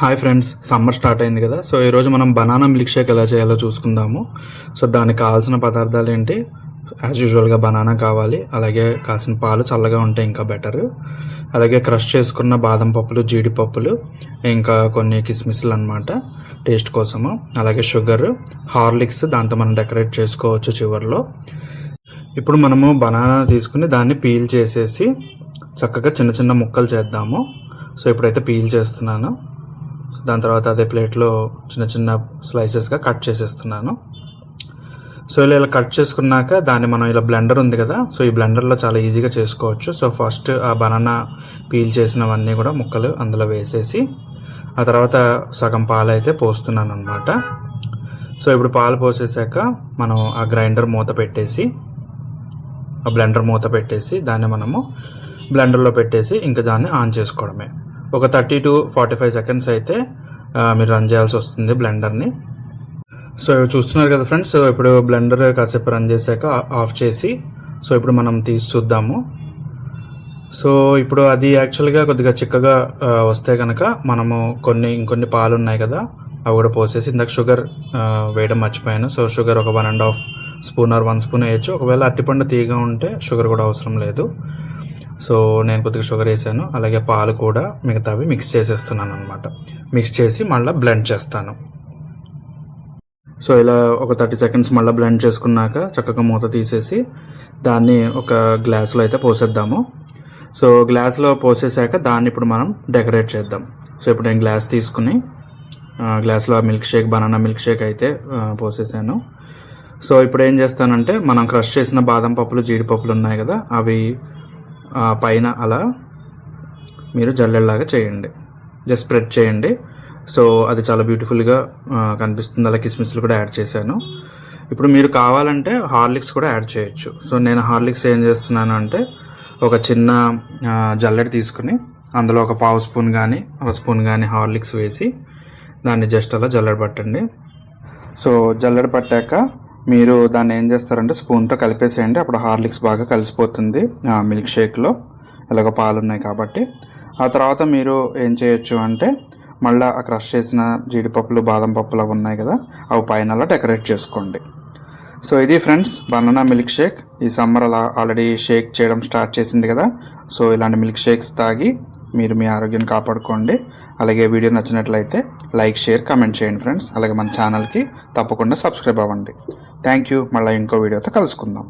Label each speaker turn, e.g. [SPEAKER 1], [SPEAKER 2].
[SPEAKER 1] Hi friends, summer start అయింది కదా. So ఈరోజు మనం బనానా మిల్క్ షేక్ ఎలా చేయాలో చూసుకుందాము. సో దానికి కావాల్సిన పదార్థాలు ఏంటి? యాజ్ యూజువల్గా బనానా కావాలి, అలాగే కాసిన పాలు చల్లగా ఉంటే ఇంకా బెటర్, అలాగే క్రష్ చేసుకున్న బాదం పప్పులు, జీడిపప్పులు, ఇంకా కొన్ని కిస్మిస్లు అనమాట టేస్ట్ కోసము, అలాగే షుగర్, హార్లిక్స్, దాంతో మనం డెకరేట్ చేసుకోవచ్చు చివరిలో. ఇప్పుడు మనము బనానా తీసుకుని దాన్ని పీల్ చేసేసి చక్కగా చిన్న చిన్న ముక్కలు చేద్దాము. సో ఇప్పుడైతే పీల్ చేస్తున్నాను. దాని తర్వాత అదే ప్లేట్లో చిన్న చిన్న స్లైసెస్గా కట్ చేసేస్తున్నాను. సో ఇలా కట్ చేసుకున్నాక దాన్ని మనం ఇలా బ్లెండర్ ఉంది కదా, సో ఈ బ్లెండర్లో చాలా ఈజీగా చేసుకోవచ్చు. సో ఫస్ట్ ఆ బనానా పీల్ చేసినవన్నీ కూడా ముక్కలు అందులో వేసేసి ఆ తర్వాత సగం పాలు అయితే పోస్తున్నాను అనమాట. సో ఇప్పుడు పాలు పోసేసాక మనం ఆ గ్రైండర్ మూత పెట్టేసి, ఆ బ్లెండర్ మూత పెట్టేసి దాన్ని మనము బ్లెండర్లో పెట్టేసి ఇంకా దాన్ని ఆన్ చేసుకోవడమే. ఒక 30 to 45 సెకండ్స్ అయితే మీరు రన్ చేయాల్సి వస్తుంది బ్లెండర్ని. సో చూస్తున్నారు కదా ఫ్రెండ్స్, సో ఇప్పుడు బ్లెండర్ కాసేపు రన్ చేశాక ఆఫ్ చేసి, సో ఇప్పుడు మనం తీసి చూద్దాము. సో ఇప్పుడు అది యాక్చువల్గా కొద్దిగా చిక్కగా వస్తే కనుక మనము ఇంకొన్ని పాలు ఉన్నాయి కదా అవి కూడా పోసేసి, ఇందాక షుగర్ వేయడం మర్చిపోయాను. సో షుగర్ ఒక 1.5 స్పూన్ ఆర్ 1 స్పూన్ వేయచ్చు. ఒకవేళ అరటిపండు తీయగా ఉంటే షుగర్ కూడా అవసరం లేదు. సో నేను కొద్దిగా షుగర్ వేసాను, అలాగే పాలు కూడా మిగతావి మిక్స్ చేసేస్తున్నాను అనమాట. మిక్స్ చేసి మళ్ళీ బ్లెండ్ చేస్తాను. సో ఇలా ఒక 30 సెకండ్స్ మళ్ళీ బ్లెండ్ చేసుకున్నాక చక్కగా మూత తీసేసి దాన్ని ఒక గ్లాసులో అయితే పోసేద్దాము. సో గ్లాసులో పోసేసాక దాన్ని ఇప్పుడు మనం డెకరేట్ చేద్దాం. సో ఇప్పుడు నేను గ్లాస్ తీసుకుని గ్లాస్లో milk shake, banana milk shake అయితే పోసేసాను. సో ఇప్పుడు ఏం చేస్తానంటే మనం క్రష్ చేసిన బాదం పప్పులు, జీడిపప్పులు ఉన్నాయి కదా అవి పైన అలా మీరు జల్లెల్లాగా చేయండి, జస్ట్ స్ప్రెడ్ చేయండి. సో అది చాలా బ్యూటిఫుల్గా కనిపిస్తుంది. అలా కిస్మిస్లు కూడా యాడ్ చేశాను. ఇప్పుడు మీరు కావాలంటే హార్లిక్స్ కూడా యాడ్ చేయొచ్చు. సో నేను హార్లిక్స్ ఏం చేస్తున్నాను అంటే ఒక చిన్న జల్లెడ తీసుకుని అందులో ఒక 1/2 స్పూన్ కానీ 1 స్పూన్ కానీ హార్లిక్స్ వేసి దాన్ని జస్ట్ అలా జల్లెడ పట్టండి. సో జల్లెడ పట్టాక మీరు దాన్ని ఏం చేస్తారంటే స్పూన్తో కలిపేసేయండి. అప్పుడు హార్లిక్స్ బాగా కలిసిపోతుంది మిల్క్ షేక్లో, ఇలాగ పాలు ఉన్నాయి కాబట్టి. ఆ తర్వాత మీరు ఏం చేయొచ్చు అంటే మళ్ళీ ఆ క్రష్ చేసిన జీడిపప్పులు, బాదం పప్పులు అవి ఉన్నాయి కదా అవి పైన అలా డెకరేట్ చేసుకోండి. సో ఇది ఫ్రెండ్స్ బనానా మిల్క్ షేక్. ఈ సమ్మర్ అలా ఆల్రెడీ షేక్ చేయడం స్టార్ట్ చేసింది కదా. సో ఇలాంటి మిల్క్ షేక్స్ తాగి మీరు మీ ఆరోగ్యాన్ని కాపాడుకోండి. అలాగే వీడియో నచ్చినట్లయితే లైక్, షేర్, కామెంట్ చేయండి ఫ్రెండ్స్. అలాగే మన ఛానల్కి తప్పకుండా సబ్స్క్రైబ్ అవ్వండి. Thank you. మళ్ళీ ఇంకో వీడియోతో కలుసుకుందాం.